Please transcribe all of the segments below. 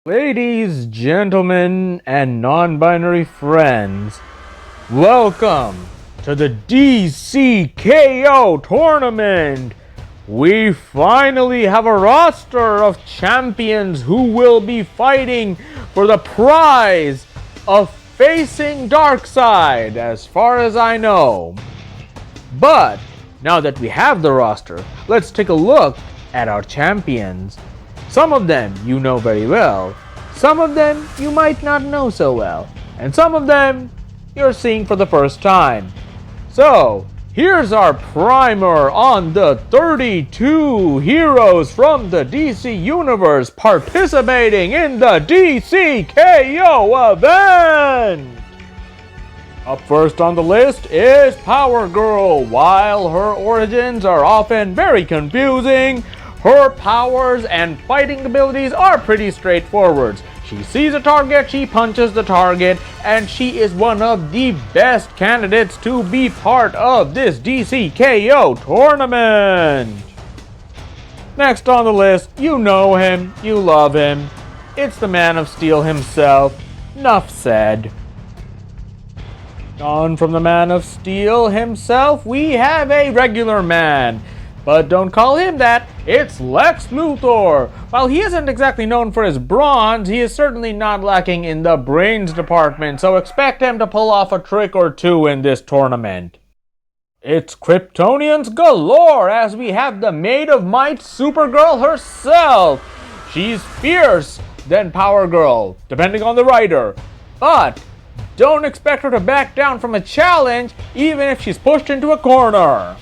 Ladies, gentlemen, and non-binary friends, welcome to the DC K.O tournament. We finally have a roster of champions who will be fighting for the prize of facing Darkseid, as far as I know. But now that we have the roster, let's take a look at our champions. Some of them you know very well, some of them you might not know so well, and some of them you're seeing for the first time. So, here's our primer on the 32 heroes from the DC Universe participating in the DC K.O event! Up first on the list is Power Girl. While her origins are often very confusing, her powers and fighting abilities are pretty straightforward. She sees a target, she punches the target, and she is one of the best candidates to be part of this DC K.O tournament. Next on the list, you know him, you love him. It's the Man of Steel himself. Nuff said. On from the Man of Steel himself, we have a regular man. But don't call him that, it's Lex Luthor. While he isn't exactly known for his bronze, he is certainly not lacking in the brains department, so expect him to pull off a trick or two in this tournament. It's Kryptonians galore as we have the Maid of Might Supergirl herself. She's fierce than Power Girl, depending on the writer. But don't expect her to back down from a challenge, even if she's pushed into a corner.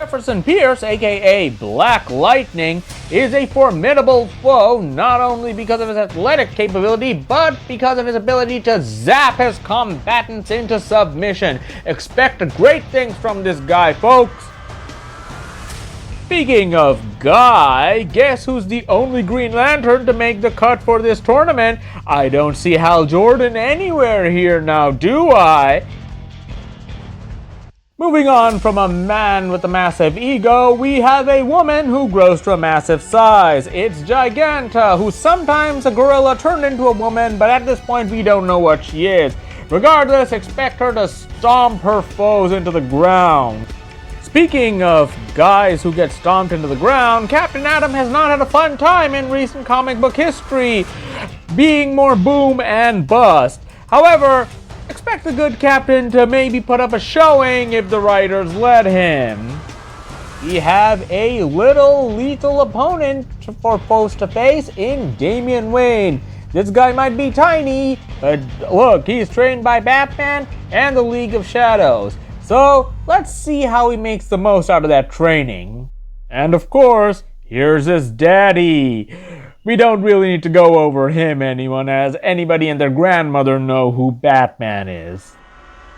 Jefferson Pierce, aka Black Lightning, is a formidable foe not only because of his athletic capability, but because of his ability to zap his combatants into submission. Expect great things from this guy, folks. Speaking of guy, guess who's the only Green Lantern to make the cut for this tournament? I don't see Hal Jordan anywhere here now, do I? Moving on from a man with a massive ego, we have a woman who grows to a massive size. It's Giganta, who's sometimes a gorilla turned into a woman, but at this point we don't know what she is. Regardless, expect her to stomp her foes into the ground. Speaking of guys who get stomped into the ground, Captain Atom has not had a fun time in recent comic book history, being more boom and bust. However, expect the good captain to maybe put up a showing if the writers let him. We have a little lethal opponent for foes to face in Damian Wayne. This guy might be tiny, but look, he's trained by Batman and the League of Shadows. So let's see how he makes the most out of that training. And of course, here's his daddy. We don't really need to go over him, anyone, as anybody and their grandmother know who Batman is.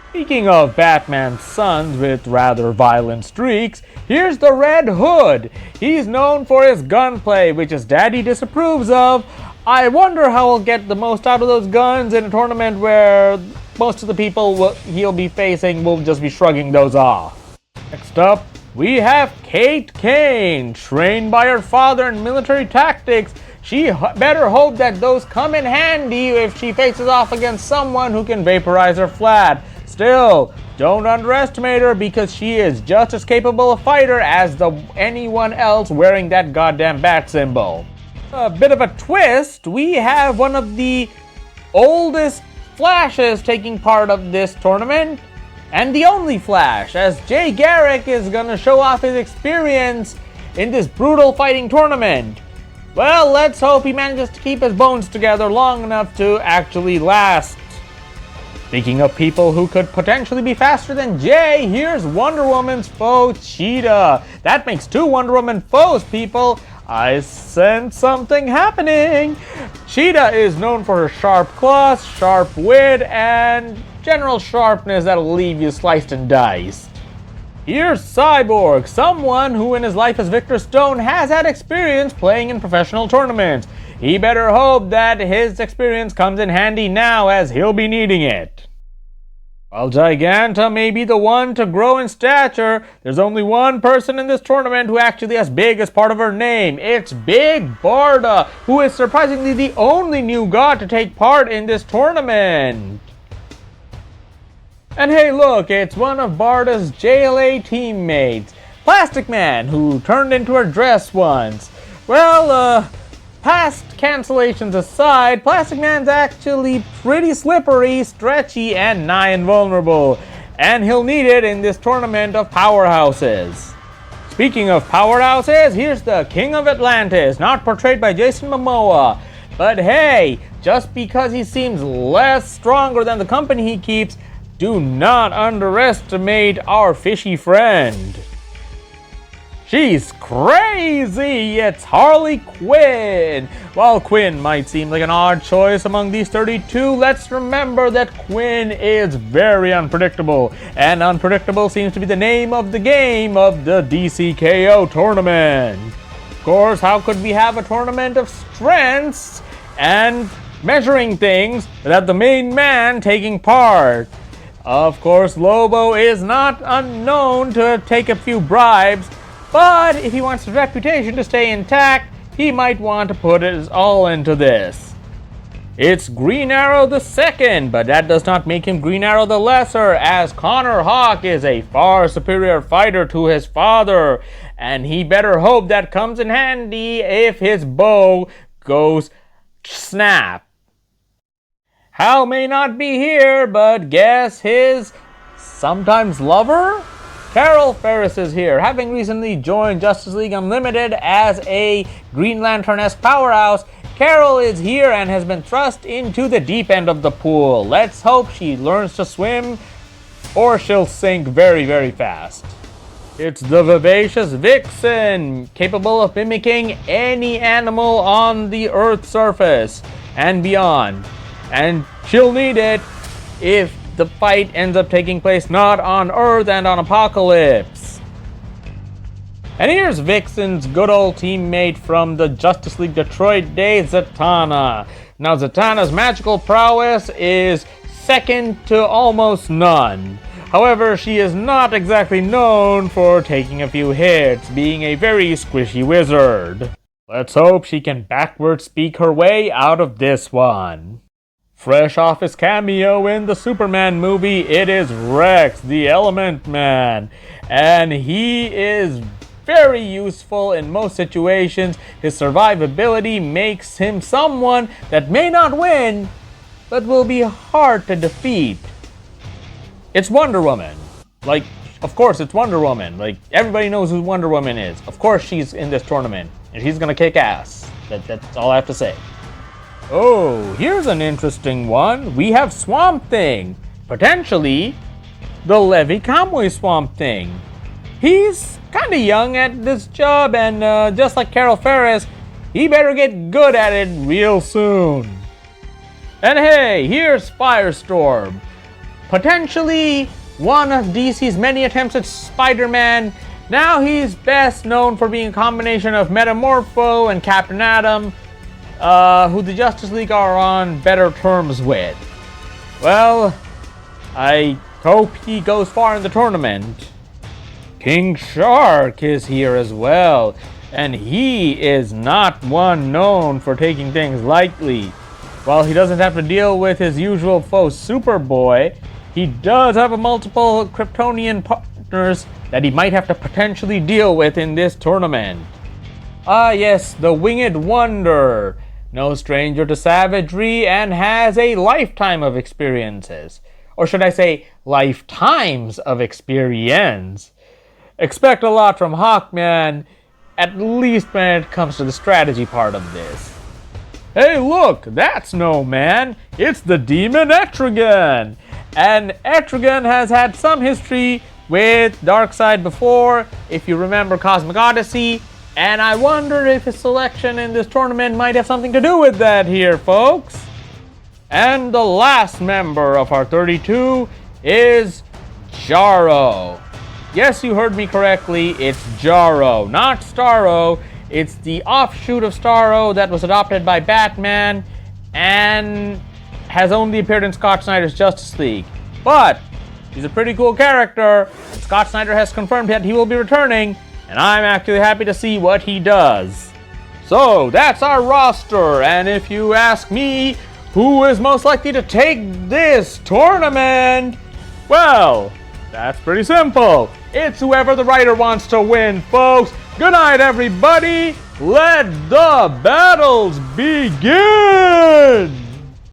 Speaking of Batman's sons with rather violent streaks, here's the Red Hood. He's known for his gunplay, which his daddy disapproves of. I wonder how he'll get the most out of those guns in a tournament where most of the people he'll be facing will just be shrugging those off. Next up, we have Kate Kane. Trained by her father in military tactics, she better hope that those come in handy if she faces off against someone who can vaporize her flat. Still, don't underestimate her because she is just as capable a fighter as anyone else wearing that goddamn bat symbol. A bit of a twist, we have one of the oldest Flashes taking part of this tournament, and the only Flash, as Jay Garrick is gonna show off his experience in this brutal fighting tournament. Well, let's hope he manages to keep his bones together long enough to actually last. Speaking of people who could potentially be faster than Jay, here's Wonder Woman's foe, Cheetah. That makes two Wonder Woman foes, people. I sense something happening. Cheetah is known for her sharp claws, sharp wit, and general sharpness that'll leave you sliced and diced. Here's Cyborg, someone who in his life as Victor Stone has had experience playing in professional tournaments. He better hope that his experience comes in handy now, as he'll be needing it. While Giganta may be the one to grow in stature, there's only one person in this tournament who actually has big as part of her name. It's Big Barda, who is surprisingly the only new god to take part in this tournament. And hey look, it's one of Barda's JLA teammates, Plastic Man, who turned into her dress once. Well, past cancellations aside, Plastic Man's actually pretty slippery, stretchy, and nigh invulnerable. And he'll need it in this tournament of powerhouses. Speaking of powerhouses, here's the King of Atlantis, not portrayed by Jason Momoa. But hey, just because he seems less stronger than the company he keeps, do not underestimate our fishy friend. She's crazy! It's Harley Quinn! While Quinn might seem like an odd choice among these 32, let's remember that Quinn is very unpredictable. And unpredictable seems to be the name of the game of the DC K.O. tournament. Of course, how could we have a tournament of strengths and measuring things without the main man taking part? Of course, Lobo is not unknown to take a few bribes, but if he wants his reputation to stay intact, he might want to put it all into this. It's Green Arrow the Second, but that does not make him Green Arrow the Lesser, as Connor Hawke is a far superior fighter to his father, and he better hope that comes in handy if his bow goes snap. Hal may not be here, but guess his sometimes lover? Carol Ferris is here, having recently joined Justice League Unlimited as a Green Lantern-esque powerhouse. Carol is here and has been thrust into the deep end of the pool. Let's hope she learns to swim, or she'll sink very, very fast. It's the vivacious Vixen, capable of mimicking any animal on the Earth's surface and beyond. And she'll need it if the fight ends up taking place not on Earth and on Apocalypse. And here's Vixen's good old teammate from the Justice League Detroit days, Zatanna. Now Zatanna's magical prowess is second to almost none. However, she is not exactly known for taking a few hits, being a very squishy wizard. Let's hope she can backward speak her way out of this one. Fresh off his cameo in the Superman movie, it is Rex, the Element Man. And he is very useful in most situations. His survivability makes him someone that may not win, but will be hard to defeat. It's Wonder Woman. Like, of course it's Wonder Woman. Like, everybody knows who Wonder Woman is. Of course she's in this tournament, and she's gonna kick ass. That's all I have to say. Oh, here's an interesting one. We have Swamp Thing. Potentially, the Levi Kamui Swamp Thing. He's kinda young at this job, and just like Carol Ferris, he better get good at it real soon. And hey, here's Firestorm. Potentially one of DC's many attempts at Spider-Man. Now he's best known for being a combination of Metamorpho and Captain Atom, who the Justice League are on better terms with. Well, I hope he goes far in the tournament. King Shark is here as well, and he is not one known for taking things lightly. While he doesn't have to deal with his usual foe Superboy, he does have multiple Kryptonian partners that he might have to potentially deal with in this tournament. Ah yes, the Winged Wonder. No stranger to savagery and has a lifetime of experiences. Or should I say, lifetimes of experience. Expect a lot from Hawkman, at least when it comes to the strategy part of this. Hey look, that's no man, it's the demon Etrigan! And Etrigan has had some history with Darkseid before, if you remember Cosmic Odyssey, and I wonder if his selection in this tournament might have something to do with that here, folks. And the last member of our 32 is Jarro. Yes, you heard me correctly, it's Jarro, not Starro. It's the offshoot of Starro that was adopted by Batman and has only appeared in Scott Snyder's Justice League. But He's a pretty cool character. Scott Snyder has confirmed that he will be returning, and I'm actually happy to see what he does. So that's our roster, and if you ask me who is most likely to take this tournament, well, that's pretty simple. It's whoever the writer wants to win, folks. Good night, everybody. Let the battles begin!